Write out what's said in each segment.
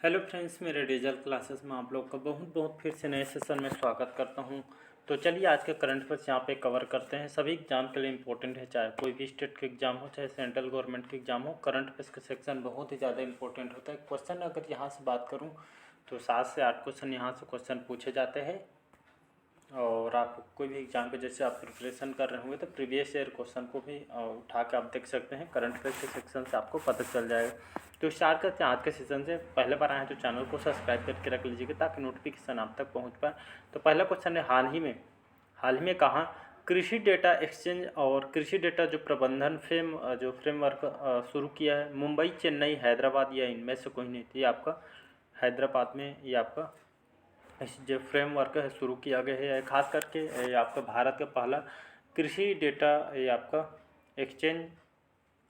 Hello friends, मेरे digital classes में आप लोग का बहुत बहुत फिर से नए सेशन में स्वागत करता हूं। तो चलिए आज के करंट अफेयर्स यहाँ पे कवर करते हैं। सभी एग्जाम के लिए इंपॉर्टेंट है, चाहे कोई भी स्टेट के एग्जाम हो चाहे सेंट्रल गवर्नमेंट के एग्जाम हो। करंट अफेयर्स का सेक्शन बहुत ही ज़्यादा इंपॉर्टेंट होता है। क्वेश्चन अगर यहाँ से बात करूँ तो 7 से 8 क्वेश्चन यहाँ से क्वेश्चन पूछे जाते हैं। और आप कोई भी एग्जाम के जैसे आप प्रिपरेशन कर रहे होंगे तो प्रीवियस ईयर क्वेश्चन को भी उठा के आप देख सकते हैं। करंट अफेयर्स के सेक्शन से आपको पता चल जाएगा। तो स्टार्ट करते हैं आज के सेशन से। पहले बार आए हैं तो चैनल को सब्सक्राइब करके रख लीजिएगा ताकि नोटिफिकेशन आप तक पहुंच पाए। तो पहला क्वेश्चन है, हाल ही में कहाँ कृषि डेटा एक्सचेंज और कृषि डेटा जो प्रबंधन फ्रेमवर्क शुरू किया है? मुंबई, चेन्नई, हैदराबाद या इनमें से कोई नहीं? तो ये आपका हैदराबाद में ये आपका इस जो फ्रेमवर्क है शुरू किया गया है। खास करके ये आपका भारत का पहला कृषि डेटा ये आपका एक्सचेंज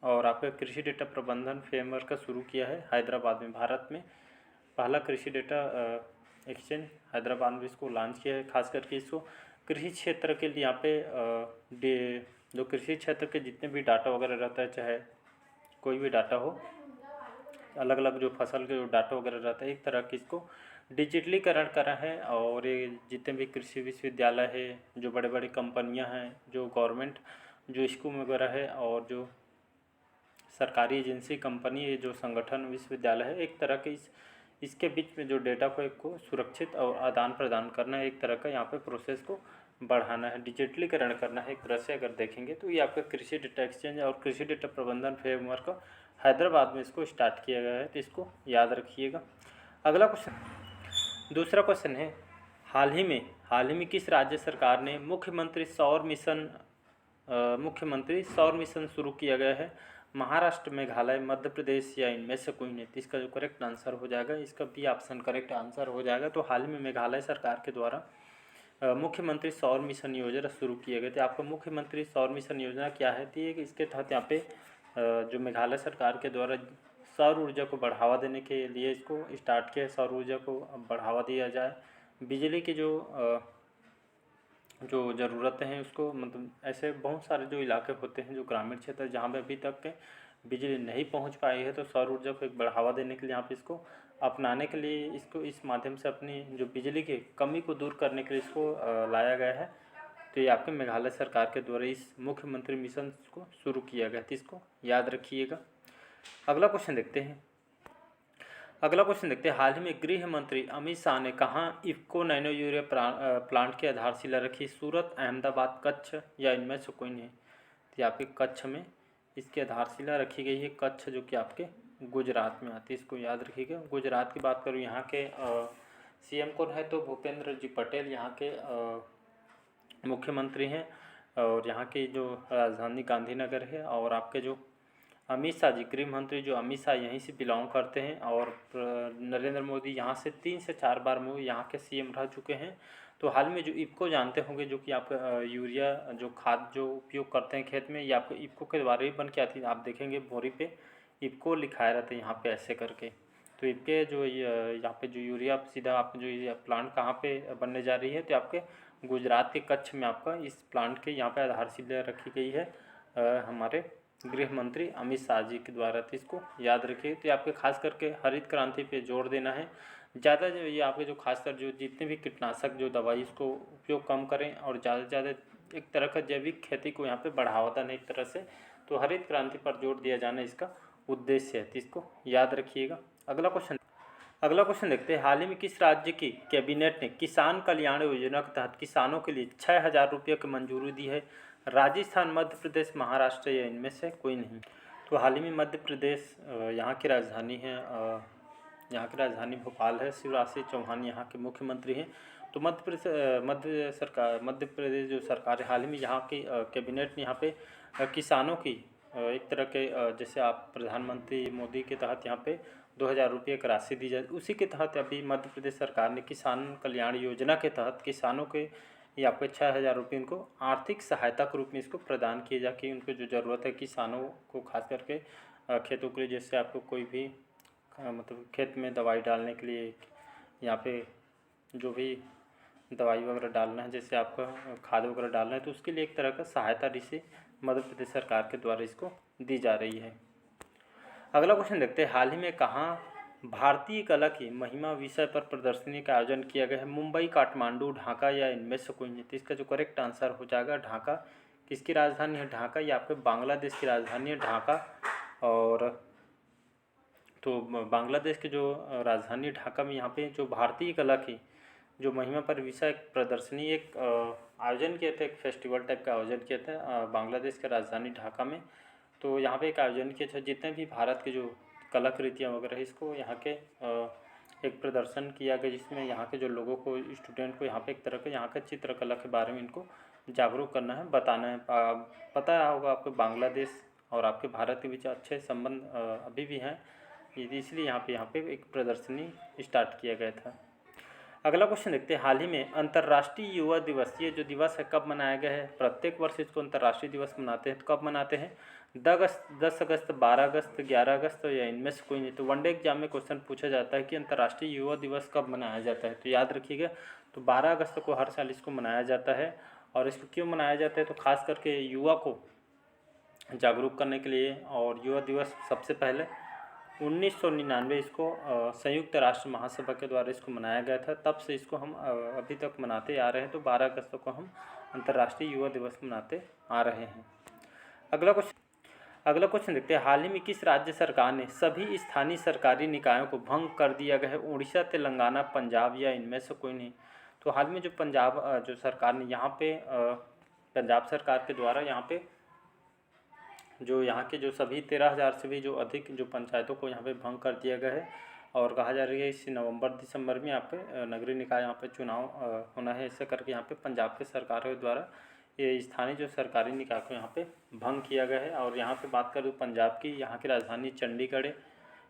और आपका कृषि डेटा प्रबंधन फ्रेमवर्क का शुरू किया है हैदराबाद में। भारत में पहला कृषि डेटा एक्सचेंज हैदराबाद में इसको लॉन्च किया है। खास करके इसको कृषि क्षेत्र के लिए यहाँ पे जो कृषि क्षेत्र के जितने भी डाटा वगैरह रहता है, चाहे कोई भी डाटा हो, अलग अलग जो फसल के जो डाटा वगैरह रहता है, एक तरह की इसको डिजिटलीकरण करा है। और ये जितने भी कृषि विश्वविद्यालय है, जो बड़े बड़े कंपनियां हैं, जो गवर्नमेंट जो स्कूल वगैरह है और जो सरकारी एजेंसी कंपनी है, जो संगठन विश्वविद्यालय है, एक तरह के इसके बीच में जो डेटा को सुरक्षित और आदान प्रदान करना है, एक तरह का यहाँ पे प्रोसेस को बढ़ाना है, डिजिटलीकरण करना है। एक तरह से अगर देखेंगे तो ये आपका कृषि डेटा एक्सचेंज और कृषि डेटा प्रबंधन फ्रेमवर्क हैदराबाद में इसको स्टार्ट किया गया है, तो इसको याद रखिएगा। अगला क्वेश्चन, दूसरा क्वेश्चन है, हाल ही में किस राज्य सरकार ने मुख्यमंत्री सौर मिशन शुरू किया गया है? महाराष्ट्र, मेघालय, मध्य प्रदेश या इनमें से कोई नहीं? तो इसका जो करेक्ट आंसर हो जाएगा, इसका बी ऑप्शन करेक्ट आंसर हो जाएगा। तो हाल ही में मेघालय सरकार के द्वारा मुख्यमंत्री सौर मिशन योजना शुरू किए गए थे। आपको मुख्यमंत्री सौर मिशन योजना क्या है? तो ये इसके तहत यहाँ पे जो मेघालय सरकार के द्वारा सौर ऊर्जा को बढ़ावा देने के लिए इसको स्टार्ट किया। सौर ऊर्जा को बढ़ावा दिया जाए, बिजली के जो ज़रूरतें हैं उसको, मतलब ऐसे बहुत सारे जो इलाके होते हैं, जो ग्रामीण क्षेत्र जहाँ पे अभी तक बिजली नहीं पहुँच पाई है, तो सौर ऊर्जा को एक बढ़ावा देने के लिए यहाँ पे इसको अपनाने के लिए इसको इस माध्यम से अपनी जो बिजली की कमी को दूर करने के लिए इसको लाया गया है। तो ये आपके मेघालय सरकार के द्वारा इस मुख्यमंत्री मिशन को शुरू किया गया था, इसको याद रखिएगा। अगला क्वेश्चन देखते हैं। हाल ही में गृह मंत्री अमित शाह ने कहाँ इफ्को नैनो यूरिया प्लांट की आधारशिला रखी? सूरत, अहमदाबाद, कच्छ या इनमें से कोई नहीं? तो ये आपके कच्छ में इसकी आधारशिला रखी गई है। कच्छ जो कि आपके गुजरात में आती है, इसको याद रखिएगा। गुजरात की बात करूँ, यहाँ के सीएम कौन है? तो भूपेंद्र जी पटेल यहाँ के मुख्यमंत्री हैं। और यहाँ की जो राजधानी गांधीनगर है। और आपके जो अमित शाह जी, गृह मंत्री जो अमित शाह यहीं से बिलोंग करते हैं। और नरेंद्र मोदी यहाँ से 3 से 4 बार यहाँ के सीएम रह चुके हैं। तो हाल में जो इफ्को जानते होंगे, जो कि आपका यूरिया जो खाद जो उपयोग करते हैं खेत में, ये आपको इफ्को के द्वारा ही बन के आती है। आप देखेंगे बोरी पे इफ्को लिखाया रहता है यहाँ पे ऐसे करके। तो इनके जो यहाँ पे जो यूरिया सीधा आप जो ये प्लांट कहाँ पे बनने जा रही है? तो आपके गुजरात के कच्छ में आपका इस प्लांट के यहाँ पे आधारशिला रखी गई है हमारे गृह मंत्री अमित शाह जी के द्वारा। तो इसको याद रखिए। तो आपके खास करके हरित क्रांति पे जोर देना है ज़्यादा। जो ये आपके जो खासकर जो जितने भी कीटनाशक जो दवाई इसको उपयोग कम करें और ज़्यादा से ज़्यादा एक तरह का जैविक खेती को यहाँ पे बढ़ावा देना एक तरह से। तो हरित क्रांति पर जोर दिया जाना इसका उद्देश्य है, तो इसको याद रखिएगा। अगला क्वेश्चन देखते हैं। हाल ही में किस राज्य की कैबिनेट ने किसान कल्याण योजना के तहत किसानों के लिए 6,000 रुपये की मंजूरी दी है? राजस्थान, मध्य प्रदेश, महाराष्ट्र या इनमें से कोई नहीं? तो हाल ही में मध्य प्रदेश यहाँ की राजधानी है, यहाँ की राजधानी भोपाल है। शिवराज सिंह चौहान यहाँ के मुख्यमंत्री हैं। तो मध्य प्रदेश जो सरकार है, हाल ही में यहाँ की कैबिनेट ने यहाँ पे किसानों की एक तरह के जैसे आप प्रधानमंत्री मोदी के तहत यहाँ पे 2,000 रुपये की राशि दी जाए, उसी के तहत अभी मध्य प्रदेश सरकार ने किसान कल्याण योजना के तहत किसानों के या आपके 6,000 रुपये उनको आर्थिक सहायता के रूप में इसको प्रदान किए जाके उनको जो ज़रूरत है किसानों को, खास करके खेतों के लिए, जैसे आपको कोई भी मतलब खेत में दवाई डालने के लिए, यहाँ पे जो भी दवाई वगैरह डालना है, जैसे आपका खाद वगैरह डालना है, तो उसके लिए एक तरह का सहायता राशि मध्य प्रदेश सरकार के द्वारा इसको दी जा रही है। अगला क्वेश्चन देखते हैं। हाल ही में कहाँ भारतीय कला की महिमा विषय पर प्रदर्शनी का आयोजन किया गया है। मुंबई, काठमांडू, ढाका या इनमें से कोई नहीं। तो इसका जो करेक्ट आंसर हो जाएगा ढाका। किसकी राजधानी है? ढाका। ये आपके बांग्लादेश की राजधानी है ढाका। और तो बांग्लादेश के जो राजधानी ढाका में यहाँ पे जो भारतीय कला की जो महिमा पर विषय प्रदर्शनी एक आयोजन किए थे, एक फेस्टिवल टाइप का आयोजन किया था बांग्लादेश के राजधानी ढाका में। तो यहाँ पे एक आयोजन किया था, जितने भी भारत के जो कलाकृतियाँ वगैरह इसको यहाँ के एक प्रदर्शन किया गया, जिसमें यहाँ के जो लोगों को, स्टूडेंट को यहाँ पे एक तरह के यहाँ के चित्रकला के बारे में इनको जागरूक करना है, बताना है। पता होगा आपको बांग्लादेश और आपके भारत के बीच अच्छे संबंध अभी भी हैं, इसलिए यहाँ पे एक प्रदर्शनी स्टार्ट किया गया था। अगला क्वेश्चन देखते हैं। हाल ही में अंतर्राष्ट्रीय युवा दिवस, ये जो दिवस है कब मनाया गया है? प्रत्येक वर्ष इसको अंतर्राष्ट्रीय दिवस मनाते हैं। तो कब मनाते हैं? 10 अगस्त, 12 अगस्त, 11 अगस्त या इनमें से कोई नहीं। तो वनडे एग्जाम में क्वेश्चन पूछा जाता है कि अंतर्राष्ट्रीय युवा दिवस कब मनाया जाता है, तो याद रखिएगा। तो 12 अगस्त को हर साल इसको मनाया जाता है। और इसको क्यों मनाया जाता है? तो खास करके युवा को जागरूक करने के लिए। और युवा दिवस सबसे पहले 1999 इसको संयुक्त राष्ट्र महासभा के द्वारा इसको मनाया गया था। तब से इसको हम अभी तक मनाते आ रहे हैं। तो 12 अगस्त को हम अंतर्राष्ट्रीय युवा दिवस मनाते आ रहे हैं। अगला क्वेश्चन देखते हैं। हाल ही में किस राज्य सरकार ने सभी स्थानीय सरकारी निकायों को भंग कर दिया गया है? उड़ीसा, तेलंगाना, पंजाब या इनमें से कोई नहीं। तो हाल में जो पंजाब जो सरकार ने यहाँ पे पंजाब सरकार के द्वारा यहाँ पे जो यहाँ के जो सभी 13,000 से भी जो अधिक जो पंचायतों को यहाँ पे भंग कर दिया गया है। और कहा जा रही है इसी नवंबर-दिसंबर में यहाँ पे नगरीय निकाय यहाँ पे चुनाव होना है। ऐसे करके यहाँ पे पंजाब के सरकार के द्वारा ये स्थानीय जो सरकारी निकाय को यहाँ पे भंग किया गया है। और यहाँ पे बात करूँ पंजाब की, यहाँ की राजधानी चंडीगढ़ है,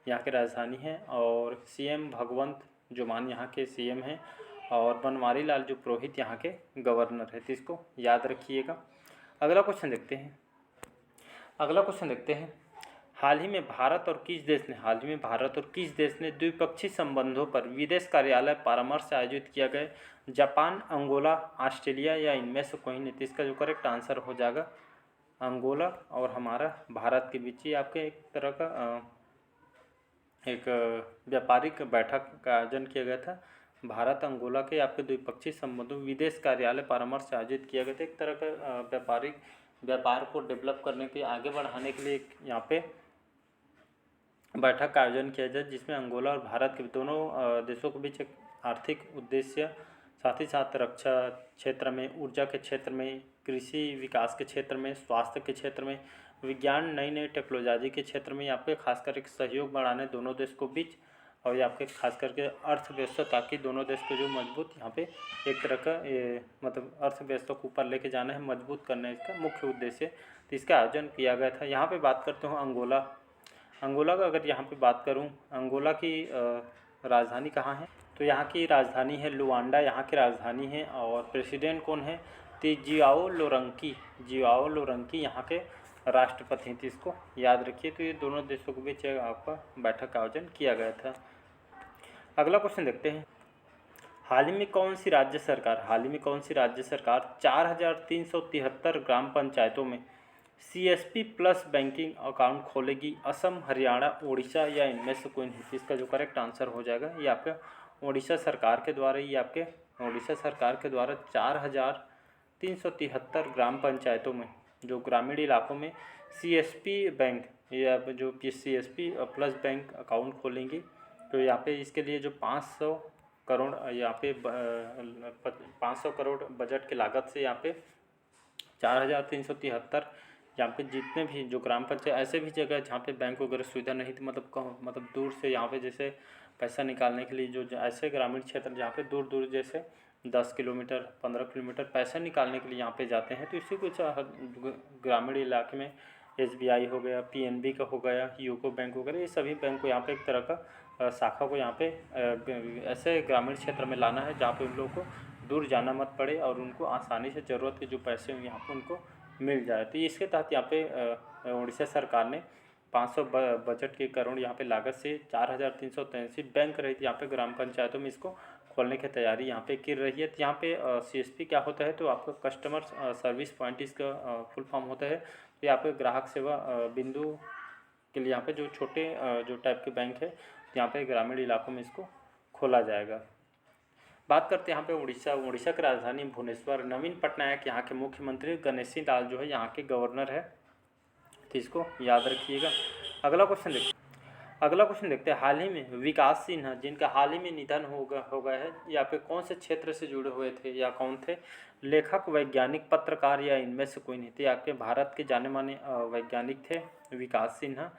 यहाँ की राजधानी है। और CM भगवंत जो मान यहाँ के CM हैं, और बनवारी लाल जो पुरोहित यहाँ के गवर्नर है। तो इसको याद रखिएगा। अगला क्वेश्चन देखते हैं। हाल ही में भारत और किस देश ने द्विपक्षीय संबंधों पर विदेश कार्यालय परामर्श आयोजित किया गया? जापान, अंगोला, ऑस्ट्रेलिया या इनमें से कोई नहीं। तो इसका जो करेक्ट आंसर हो जाएगा अंगोला और हमारा भारत के बीच ही आपके एक तरह का एक व्यापारिक बैठक का आयोजन किया गया था। भारत अंगोला के आपके द्विपक्षीय संबंधों विदेश कार्यालय परामर्श आयोजित किया गया था। एक तरह का व्यापार को डेवलप करने के, आगे बढ़ाने के लिए यहाँ पे बैठक का आयोजन किया जाए, जिसमें अंगोला और भारत के दोनों देशों के बीच एक आर्थिक उद्देश्य, साथ ही साथ रक्षा क्षेत्र में, ऊर्जा के क्षेत्र में, कृषि विकास के क्षेत्र में, स्वास्थ्य के क्षेत्र में, विज्ञान, नई नई टेक्नोलॉजी के क्षेत्र में यहाँ पे खासकर एक सहयोग बढ़ाने दोनों देश को बीच। और यहाँ पे खास करके अर्थव्यवस्था, ताकि दोनों देश को जो मजबूत यहाँ पे एक तरह का मतलब अर्थव्यवस्था को ऊपर लेके जाना है, मजबूत करना है, इसका मुख्य उद्देश्य। तो इसका आयोजन किया गया था। यहाँ पे बात करते हो अंगोला का अगर यहाँ पे बात करूँ, अंगोला की राजधानी कहाँ है? तो यहाँ की राजधानी है लुआंडा, यहाँ की राजधानी है। और प्रेसिडेंट कौन है? तो जियाओ लोरंकी यहाँ के राष्ट्रपति हैं। तो इसको याद रखिए। तो ये दोनों देशों के बीच आपका बैठक का आयोजन किया गया था। अगला क्वेश्चन देखते हैं। हाल ही में कौन सी राज्य सरकार 4,373 ग्राम पंचायतों में CSP प्लस बैंकिंग अकाउंट खोलेगी? असम, हरियाणा, उड़ीसा या इनमें से कोई नहीं। इसका जो करेक्ट आंसर हो जाएगा ये आपका उड़ीसा सरकार के द्वारा 4,373 ग्राम पंचायतों में जो ग्रामीण इलाकों में CSP बैंक या जो CSP प्लस बैंक अकाउंट खोलेंगी। तो यहाँ पे इसके लिए जो 500 करोड़ यहाँ पे 500 करोड़ बजट की लागत से यहाँ पे 4,373 यहाँ पे जितने भी जो ग्राम पंचायत, ऐसे भी जगह जहाँ पे बैंक वगैरह सुविधा नहीं थी, मतलब दूर से यहाँ पे जैसे पैसा निकालने के लिए जो ऐसे ग्रामीण क्षेत्र जहाँ पे दूर जैसे 10 किलोमीटर 15 किलोमीटर पैसा निकालने के लिए यहाँ पे जाते हैं। तो इसी कुछ ग्रामीण इलाके में SBI हो गया, PNB का हो गया, यूको बैंक वगैरह, ये सभी बैंक को यहाँ पे एक तरह का शाखा को यहाँ पे ऐसे ग्रामीण क्षेत्र में लाना है जहाँ पे उन लोगों को दूर जाना मत पड़े और उनको आसानी से ज़रूरत के जो पैसे हैं यहाँ पे उनको मिल जाए। तो इसके तहत यहाँ पे उड़ीसा सरकार ने 500 बजट के करोड़ यहाँ पे लागत से 4,383 बैंक रही थी यहाँ पे ग्राम पंचायतों में इसको खोलने की तैयारी यहाँ पे कर रही है। तो यहाँ पे CSP क्या होता है? तो आपका कस्टमर सर्विस पॉइंट इसका फुल फॉर्म होता है। तो यहाँ पे ग्राहक सेवा बिंदु के लिए यहाँ पे जो छोटे जो टाइप के बैंक है यहाँ पे ग्रामीण इलाकों में इसको खोला जाएगा। बात करते हैं यहाँ पे उड़ीसा की राजधानी भुवनेश्वर। नवीन पटनायक यहाँ के मुख्यमंत्री, गणेशी लाल जो है यहाँ के गवर्नर है, तो इसको याद रखिएगा। अगला क्वेश्चन देखते हैं। हाल ही में विकास सिन्हा जिनका हाल ही में निधन हो गया है, यहाँ पे कौन से क्षेत्र से जुड़े हुए थे या कौन थे? लेखक, वैज्ञानिक, पत्रकार या इनमें से कोई नहीं थे? आपके भारत के जाने माने वैज्ञानिक थे विकास सिन्हा,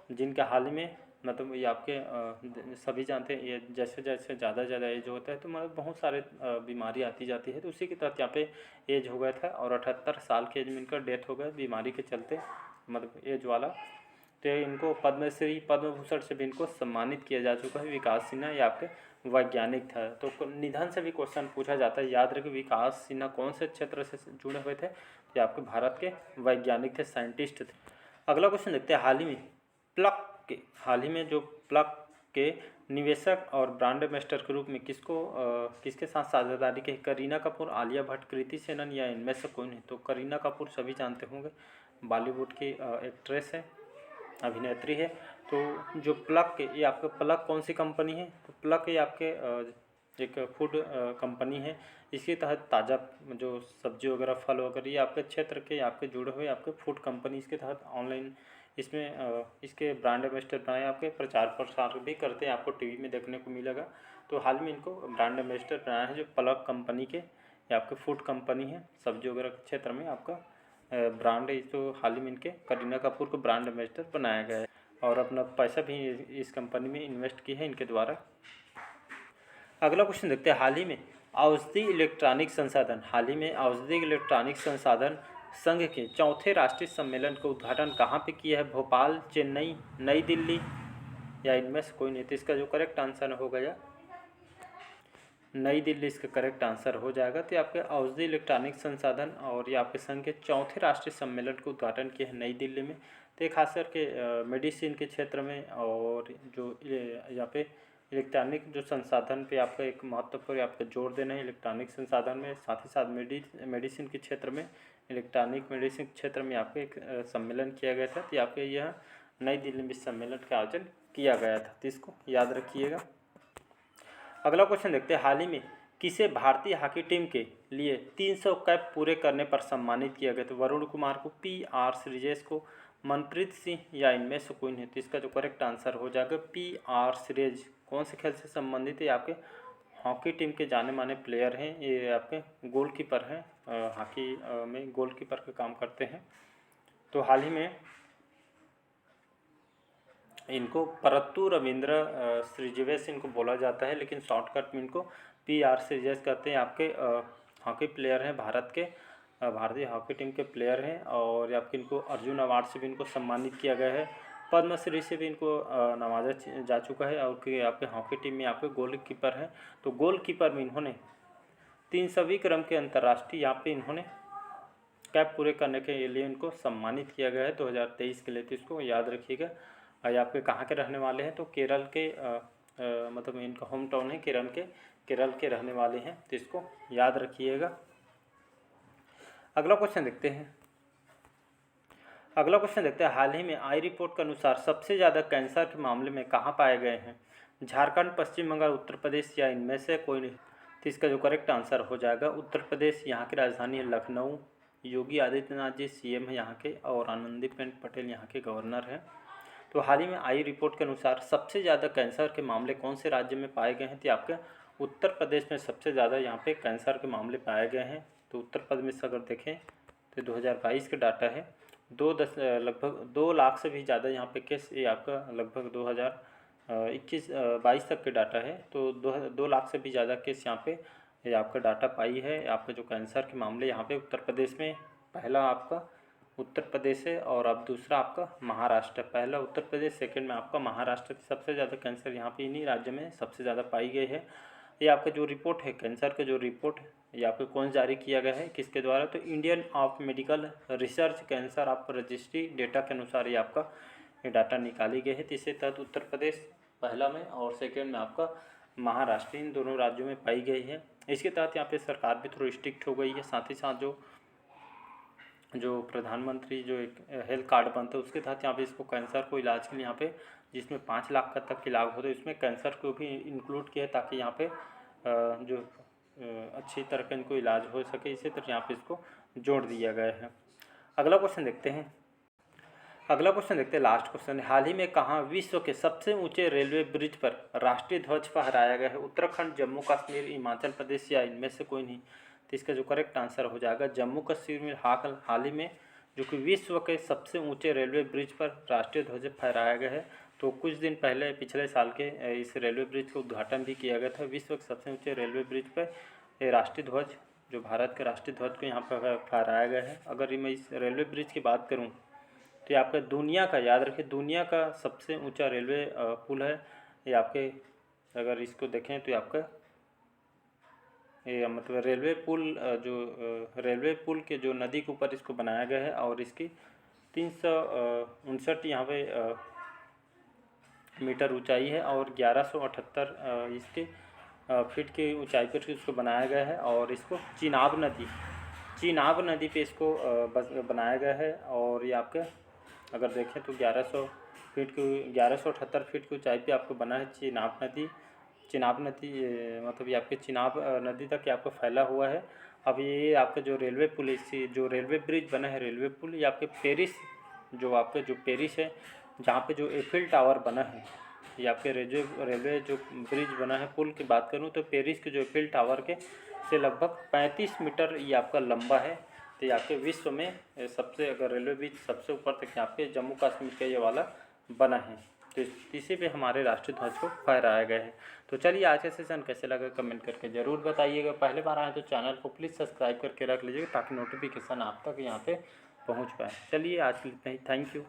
जिनका हाल ही में मतलब ये आपके सभी जानते हैं, ये जैसे जैसे ज़्यादा एज होता है तो मतलब बहुत सारे बीमारी आती जाती है, तो उसी के तहत यहाँ पे एज हो गया था और 78 साल के एज में इनका डेथ हो गया बीमारी के चलते, मतलब एज वाला। तो इनको पद्मश्री, पद्म भूषण से भी इनको सम्मानित किया जा चुका है। विकास सिन्हा ये आपके वैज्ञानिक था। तो निधन से भी क्वेश्चन पूछा जाता है, याद रखिए विकास सिन्हा कौन से क्षेत्र से जुड़े हुए थे? ये आपके भारत के वैज्ञानिक थे, साइंटिस्ट थे। अगला क्वेश्चन देखते हैं। हाल ही में जो प्लक के निवेशक और ब्रांड एम्बेसडर के रूप में किसके साथ साझेदारी की? करीना कपूर, आलिया भट्ट, कृति सेनन या इनमें से कोई नहीं? तो करीना कपूर सभी जानते होंगे, बॉलीवुड की एक्ट्रेस है, अभिनेत्री है। तो जो प्लक, ये आपका प्लक कौन सी कंपनी है? तो प्लक ये आपके एक फूड कंपनी है। इसके तहत ताज़ा जो सब्जी वगैरह, फल वगैरह, ये आपके क्षेत्र के आपके जुड़े हुए आपके फूड कंपनी, इसके तहत ऑनलाइन इसमें इसके ब्रांड एम्बेसडर बनाए, आपके प्रचार प्रसार भी करते हैं, आपको टीवी में देखने को मिलेगा। तो हाल में इनको ब्रांड एम्बेसडर बनाया है जो प्लक कंपनी के, ये आपके फूड कंपनी है, सब्जी वगैरह के क्षेत्र में आपका ब्रांड है। तो हाल ही में इनके करीना कपूर को ब्रांड एम्बेसडर बनाया गया है और अपना पैसा भी इस कंपनी में इन्वेस्ट की है इनके द्वारा। अगला क्वेश्चन देखते हैं। हाल ही में औषधि इलेक्ट्रॉनिक संसाधन संघ के चौथे राष्ट्रीय सम्मेलन का उद्घाटन कहाँ पे किया है? भोपाल, चेन्नई, नई दिल्ली या इनमें से कोई नहीं? तो इसका जो करेक्ट आंसर हो गया नई दिल्ली, इसका करेक्ट आंसर हो जाएगा। तो आपके औषधि इलेक्ट्रॉनिक संसाधन और ये आपके संघ के चौथे राष्ट्रीय सम्मेलन का उद्घाटन किया है नई दिल्ली में। तो खास करके मेडिसिन के क्षेत्र में और जो यहाँ पे इलेक्ट्रॉनिक जो संसाधन पे आपका एक महत्वपूर्ण आपका जोर देना है इलेक्ट्रॉनिक संसाधन में, साथ ही साथ मेडिसिन के क्षेत्र में, इलेक्ट्रॉनिक मेडिसिन क्षेत्र में आपके एक सम्मेलन किया गया था। तो आपके यह नई दिल्ली में सम्मेलन का आयोजन किया गया था, तो इसको याद रखिएगा। अगला क्वेश्चन देखते हैं। हाल ही में किसे भारतीय हॉकी टीम के लिए 300 कैप पूरे करने पर सम्मानित किया गया? तो वरुण कुमार को, PR श्रीजेश को, मनप्रीत सिंह या इनमें से कोई नहीं? तो इसका जो करेक्ट आंसर हो जाएगा PR श्रीजेश। कौन से खेल से संबंधित है? आपके हॉकी टीम के जाने माने प्लेयर हैं, ये आपके गोलकीपर हैं, हॉकी में गोलकीपर का काम करते हैं। तो हाल ही में इनको परत्तु रविंद्र श्रीजेश इनको बोला जाता है, लेकिन शॉर्टकट में इनको PR श्रीजेश कहते हैं। आपके हॉकी प्लेयर हैं, भारत के भारतीय हॉकी टीम के प्लेयर हैं और आपके इनको अर्जुन अवार्ड से भी इनको सम्मानित किया गया है, पद्मश्री से भी इनको नवाजा जा चुका है और कि आपके हॉकी टीम में आपके गोलकीपर हैं। तो गोलकीपर में इन्होंने 300वीं क्रम के अंतर्राष्ट्रीय यहाँ पे इन्होंने कैप पूरे करने के लिए इनको सम्मानित किया गया है 2023 के लिए। तो इसको याद रखिएगा। ये आपके कहाँ के रहने वाले हैं? तो केरल के मतलब इनका होम टाउन है केरल के रहने वाले हैं, तो इसको याद रखिएगा। अगला क्वेश्चन देखते हैं। हाल ही में आई रिपोर्ट के अनुसार सबसे ज़्यादा कैंसर के मामले में कहाँ पाए गए हैं? झारखंड, पश्चिम बंगाल, उत्तर प्रदेश या इनमें से कोई नहीं? तो इसका जो करेक्ट आंसर हो जाएगा उत्तर प्रदेश। यहाँ की राजधानी है लखनऊ। योगी आदित्यनाथ जी CM है यहाँ के और आनंदीबेन पटेल यहाँ के गवर्नर हैं। तो हाल ही में आई रिपोर्ट के अनुसार सबसे ज़्यादा कैंसर के मामले कौन से राज्य में पाए गए हैं? तो आपके उत्तर प्रदेश में सबसे ज़्यादा यहाँ पे कैंसर के मामले पाए गए हैं। तो उत्तर प्रदेश में अगर देखें तो 2022 का डाटा है, लगभग 2 लाख से भी ज़्यादा यहाँ पे केस, ये आपका लगभग 2021-22 तक के डाटा है। तो 2 लाख से भी ज़्यादा केस यहाँ पे ये आपका डाटा पाई है। आपका जो कैंसर के मामले यहाँ पे उत्तर प्रदेश में, पहला आपका उत्तर प्रदेश है और अब दूसरा आपका महाराष्ट्र। पहला उत्तर प्रदेश, सेकंड में आपका महाराष्ट्र। सबसे ज़्यादा कैंसर यहाँ पे इन्हीं राज्य में सबसे ज़्यादा पाई गई है। ये आपका जो रिपोर्ट है कैंसर का जो रिपोर्ट है ये आपको कौन जारी किया गया है, किसके द्वारा? तो Indian of medical research cancer आपका रजिस्ट्री डेटा के अनुसार ये आपका ये डाटा निकाली गई है। तो इसके तहत उत्तर प्रदेश पहला में और सेकेंड में आपका महाराष्ट्र, इन दोनों राज्यों में पाई गई है। इसके तहत यहाँ पे सरकार भी थोड़ी स्ट्रिक्ट हो गई है। साथ ही साथ जो प्रधानमंत्री जो एक हेल्थ कार्ड बनता है उसके तहत यहाँ पे इसको कैंसर को इलाज के लिए यहाँ पे जिसमें 5 लाख का तक की लाभ होता है। इसमें कैंसर को भी इंक्लूड किया है ताकि यहाँ पे जो अच्छी तरह का इनको इलाज हो सके, इसी तरह यहाँ पे इसको जोड़ दिया गया है। अगला क्वेश्चन देखते हैं। Last question. हाल ही में कहाँ विश्व के सबसे ऊंचे रेलवे ब्रिज पर राष्ट्रीय ध्वज फहराया गया है? उत्तराखंड, जम्मू कश्मीर, हिमाचल प्रदेश या इनमें से कोई नहीं। तो इसका जो करेक्ट आंसर हो जाएगा जम्मू कश्मीर में हाल ही में जो कि विश्व के सबसे ऊंचे रेलवे ब्रिज पर राष्ट्रीय ध्वज फहराया गया है। तो कुछ दिन पहले पिछले साल के इस रेलवे ब्रिज का उद्घाटन भी किया गया था। विश्व के सबसे ऊंचे रेलवे ब्रिज पर राष्ट्रीय ध्वज, जो भारत के राष्ट्रीय ध्वज को यहाँ पर फहराया गया है। अगर मैं इस रेलवे ब्रिज की बात करूँ तो ये आपका दुनिया का, याद रखिए, दुनिया का सबसे ऊंचा रेलवे पुल है ये आपके। अगर इसको देखें तो आपका ये मतलब रेलवे पुल रेलवे पुल के जो नदी के ऊपर इसको बनाया गया है और इसकी 359 यहाँ पे मीटर ऊंचाई है और 1178 इसके फीट की ऊंचाई पर इसको बनाया गया है। और इसको चिनाब नदी पे इसको बनाया गया है। और ये आपके अगर देखें तो 1178 फीट की ऊंचाई पे आपको बना है चिनाब नदी मतलब ये आपके चिनाब नदी तक ये आपको फैला हुआ है। अब ये आपका जो रेलवे पुल, जो रेलवे ब्रिज बना है, रेलवे पुल, ये आपके पेरिस है जहाँ पे जो एफिल टावर बना है, ये आपके रेलवे जो ब्रिज बना है, पुल की बात करूँ तो पेरिस के जो एफिल टावर के से लगभग 35 मीटर ये आपका लंबा है। तो ये आपके विश्व में सबसे, अगर रेलवे ब्रिज सबसे ऊपर तक यहाँ पे जम्मू कश्मीर का ये वाला बना है। तो इसी पे हमारे राष्ट्रीय ध्वज को फहराया गया है। तो चलिए आज का सेशन कैसे लगा कमेंट करके ज़रूर बताइएगा। पहले बार आए तो चैनल को प्लीज़ सब्सक्राइब करके रख लीजिएगा ताकि नोटिफिकेशन आप तक यहाँ पे पहुँच पाए। चलिए आज के लिए इतना ही। Thank you.